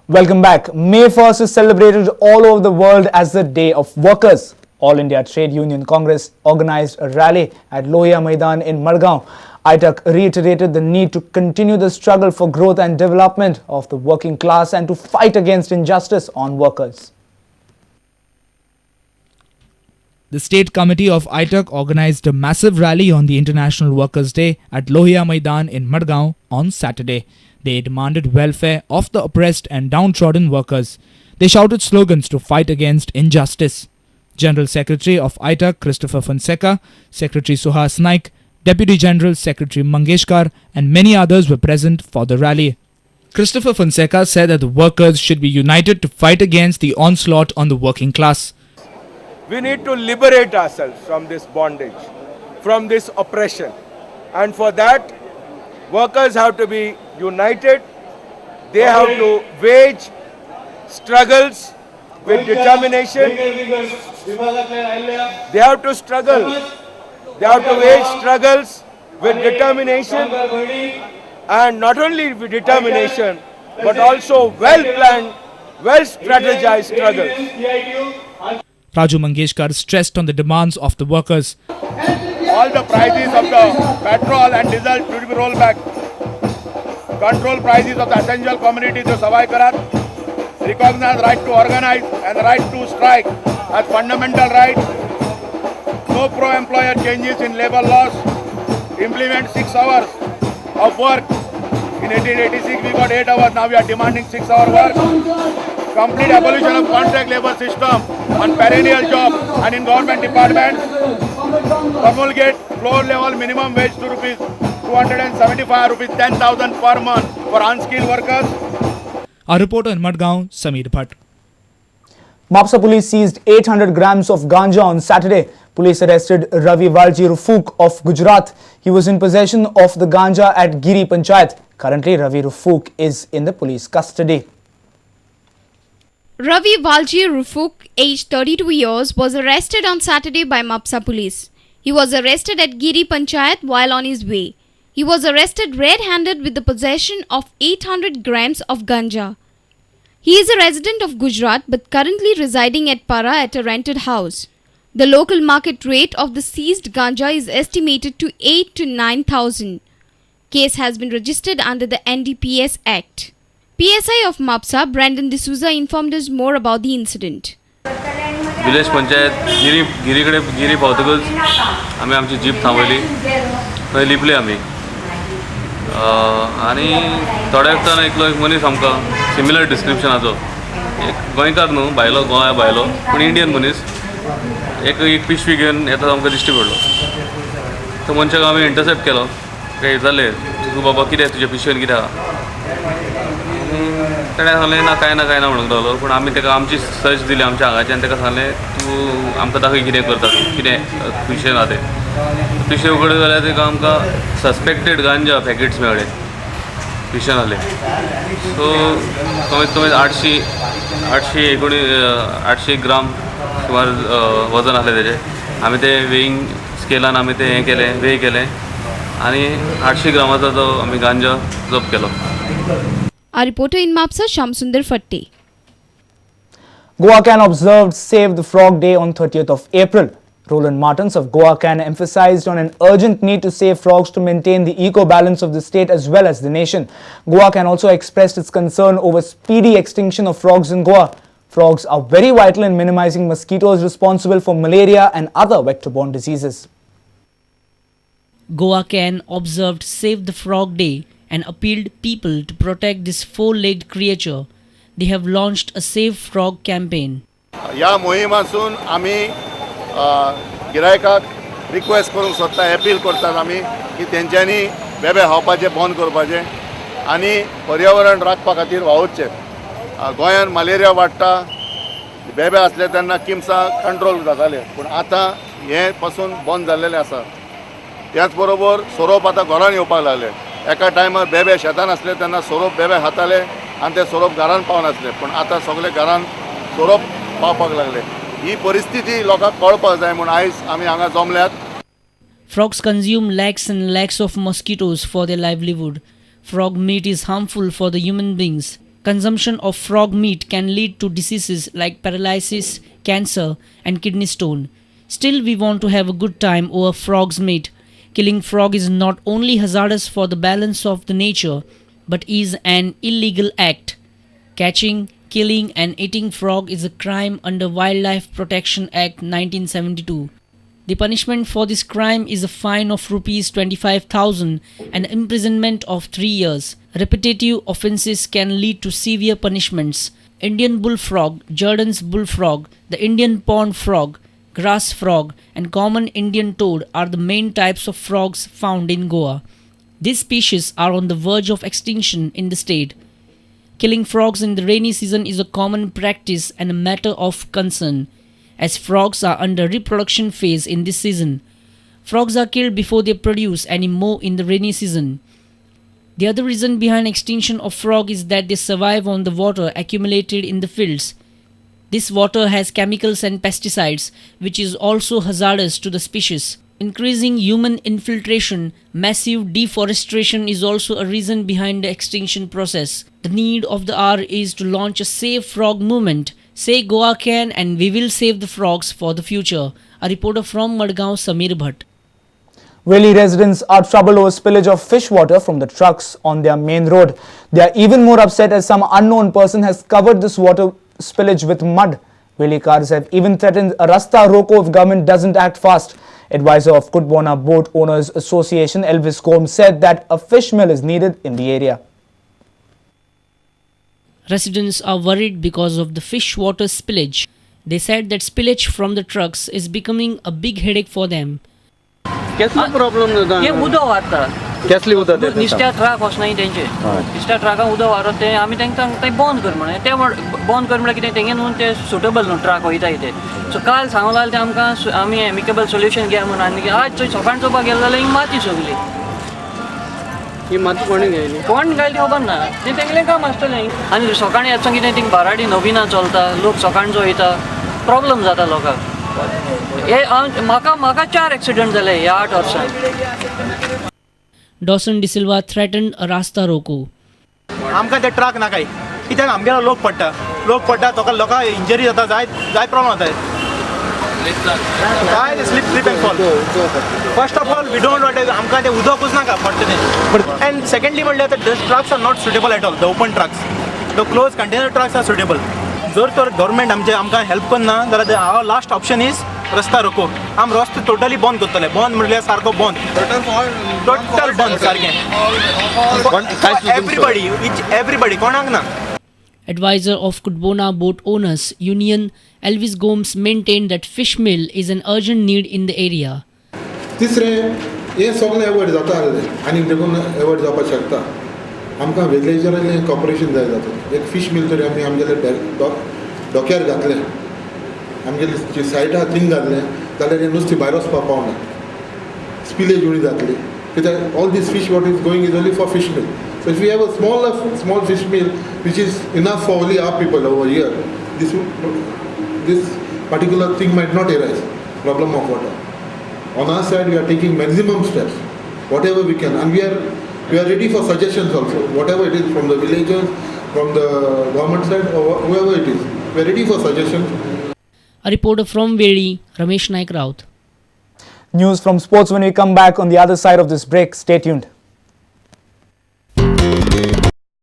Welcome back. May 1st is celebrated all over the world as the Day of Workers. All India Trade Union Congress organized a rally at Lohia Maidan in Margaon. ITUC reiterated the need to continue the struggle for growth and development of the working class and to fight against injustice on workers. The State Committee of ITUC organized a massive rally on the International Workers' Day at Lohia Maidan in Margaon on Saturday. They demanded welfare of the oppressed and downtrodden workers. They shouted slogans to fight against injustice. General Secretary of ITUC Christopher Fonseca, Secretary Suhas Naik, Deputy General Secretary Mangeshkar and many others were present for the rally. Christopher Fonseca said that the workers should be united to fight against the onslaught on the working class. We need to liberate ourselves from this bondage, from this oppression. And for that, workers have to be united. They have to wage struggles with determination. They have to struggle. They have to wage struggles with determination. And not only with determination, but also well-planned, well-strategized struggles. Raju Mangeshkar stressed on the demands of the workers. All the prices of the petrol and diesel should be rolled back. Control prices of the essential commodities to survive karat. Recognize the right to organize and the right to strike as fundamental right. No pro-employer changes in labor laws. Implement 6 hours of work. In 1886 we got 8 hours, now we are demanding 6-hour work. Complete abolition of contract labor system on perennial job and in government departments. Promulgate floor level minimum wage to rupees 275, rupees 10,000 per month for unskilled workers. Our reporter in Margaon, Sameer Bhatt. Mapsa police seized 800 grams of ganja on Saturday. Police arrested Ravi Valji Rufuk of Gujarat. He was in possession of the ganja at Giri Panchayat. Currently, Ravi Rufuk is in the police custody. Ravi Valji Rufuk, aged 32 years, was arrested on Saturday by Mapsa police. He was arrested at Giri Panchayat while on his way. He was arrested red-handed with the possession of 800 grams of ganja. He is a resident of Gujarat but currently residing at Para at a rented house. The local market rate of the seized ganja is estimated to 8 to 9,000. Case has been registered under the NDPS Act. PSI of Mapsa, Brandon D'Souza, informed us more about the incident. Village panchayat गिरी पावतकच आमी आमची jeep थांबयली थंय लिपले आमी आनी थोड्या वक्तान एकलो एक मनीस आमकां सिमिलर डिस्क्रिप्शनाचो एक गोंयकार न्हू भायलो गोंया भायलो पूण इंडियन मनीस एक पिशवी घेवन येता आमकां दिश्टी पडलो तो मनशाक आमी इंटरसेप्ट केलो काय जालें तूं बाबा कितें तुज्या पिशवेन कितें आहा तेणें सांगलें ना काय ना म्हणूंक लागलो पूण आमी ताका आमची सर्च दिली आमच्या हांगाची आनी ताका सांगलें तूं आमकां दाखय कितें करता कितें पिशवेन आहा तें पिशवे उगडले जाल्यार ताका आमकां सस्पेक्टेड गांजा पॅकेट्स मेळ्ळे पिशवेन आहले सो कमीत कमी 800 ग्राम सुमार वजन आहलें तेजें आमी ते वेईंग स्केलान आमी ते हें केलें वेय केलें आनी 800 ग्रामाचो तो आमी गांजा जप्त केलो. Our reporter in Mapsa, Shamsundar Fatte. Goa Can observed Save the Frog Day on 30th of April. Roland Martins of Goa Can emphasized on an urgent need to save frogs to maintain the eco-balance of the state as well as the nation. Goa Can also expressed its concern over speedy extinction of frogs in Goa. Frogs are very vital in minimizing mosquitoes responsible for malaria and other vector-borne diseases. Goa Can observed Save the Frog Day and appealed people to protect this four-legged creature. They have launched a Save Frog campaign. या मोहिमासून आमी गिरायकाक request करूंक सोदता appeal करतात आमी की तेंच्यांनी बेबे खावपाचें बंद करपाचें आनी पर्यावरण राखपा खातीर वावुरचें. गोंयांत मलेरिया वाडटा बेबे आसले तेन्ना किमसां कंट्रोल जाताले पूण आतां हें पासून बंद जाल्लेलें आसा. त्याच बरोबर सोरोप आतां घरान येवपाक लागले. एका टायमार बेबे शेतान आसले तेन्ना सोरोप बेबे खाताले आनी ते सोरोप घरान पावनासले पूण आतां सगळे घरान सोरोप पावपाक लागले. ही परिस्थिती लोकांक कळपाक जाय म्हूण आयज आमी हांगा जमल्यात. Frogs consume lakhs and lakhs of mosquitoes for their livelihood. Frog meat is harmful for the human beings. Consumption of frog meat can lead to diseases like paralysis, cancer, and kidney stone. Still, we want to have a good time over frog's meat. Killing frog is not only hazardous for the balance of the nature, but is an illegal act. Catching, killing, and eating frog is a crime under Wildlife Protection Act 1972. The punishment for this crime is a fine of Rs 25,000 and imprisonment of 3 years. Repetitive offences can lead to severe punishments. Indian bullfrog, Jordan's bullfrog, the Indian pond frog, grass frog, and common Indian toad are the main types of frogs found in Goa. These species are on the verge of extinction in the state. Killing frogs in the rainy season is a common practice and a matter of concern, as frogs are under reproduction phase in this season. Frogs are killed before they produce any more in the rainy season. The other reason behind extinction of frog is that they survive on the water accumulated in the fields. This water has chemicals and pesticides, which is also hazardous to the species. Increasing human infiltration, massive deforestation is also a reason behind the extinction process. The need of the hour is to launch a Save Frog movement. Say Goa can and we will save the frogs for the future. A reporter from Madgaon, Samir Bhatt. Valley residents are troubled over spillage of fish water from the trucks on their main road. They are even more upset as some unknown person has covered this water spillage with mud. Valley cars have even threatened a Rasta Roko if government doesn't act fast. Advisor of Kudbona Boat Owners Association, Elvis Gomes, said that a fish mill is needed in the area. Residents are worried because of the fish water spillage. They said that spillage from the trucks is becoming a big headache for them. कसला problem जाता हे उदक वारता कसली उदक देता निस्त्या truck वचनाय तेंचे निस्त्या ट्रकां उदक वारत ते आमी तांकां ते बंद कर म्हणे ते बंद कर म्हळ्यार कितें तेंगे न्हू ते सुटेबल न्हू ट्रक वयताय ते सो काल सांगूंक लागले ते आमकां आमी एमिकेबल सोल्युशन घ्या म्हणून आनी आज थंय सकाळ चोवपाक गेले जाल्यार हिंग माती सगली ही माती कोणी घायली कोण घायली खबर ना ते तेंगलें काम आसतलें आनी सकाळी येता कितें थिंग बाराडी नवीना चलता लोक सकाळचो वयता प्रॉब्लम जाता लोकांक म्हाका 4 एक्सिडेंट जाले ह्या 8 वर्सांत. Dawson De Silva threatened a Rasta Roko. आमकां ते ट्रक नाकाय कित्याक आमगेलो लोक पडटा लोकां इंजरी जाता जाय प्रॉब्लम जाता जाय sleep and fall. First of all we don't want आमकां ते उदकूच नाका पडटा एंड सेकंडली म्हणल्यार the trucks are not suitable at all. The open trucks the close container trucks are suitable. जर तर गव्हर्मेंट आमकां हेल्प करना जाल्यार आवर लास्ट ऑप्शन इज रस्ता रोको. आम रस्तो टोटली बंद करतले. बंद म्हणल्यार सारको बंद टोटल बंद सारकें एवरीबडी कोणाक ना. Advisor of Kudbona Boat Owners Union, Elvis Gomes, maintained that fish mill is an urgent need in the area. तिसरें हें सगळें एवॉयड जाता आनी देखून एवॉयड जावपाक शकता. आमकां विलेजरांनी कॉपरेशन जाय जाता. एक फिश मिल तरी आमी आमगेले डोक्यार घातलें आमगेले जे सायडा थिंग घातलें जाल्यार हें नुस्तें भायर वचपाक पावना. स्पिलेज उणी जातली कित्याक all this fish what is going is only for fish meal. So if we have a small fish mill which is enough for only our people over here, this particular thing might not arise, problem of water. On our side we are taking maximum steps, whatever we can, and we are ready for suggestions also, whatever it is from the villagers, from the government side or whoever it is, we are ready for suggestions. A reporter from Veri, Ramesh Naik Raut. News from sports when we come back on the other side of this break. Stay tuned.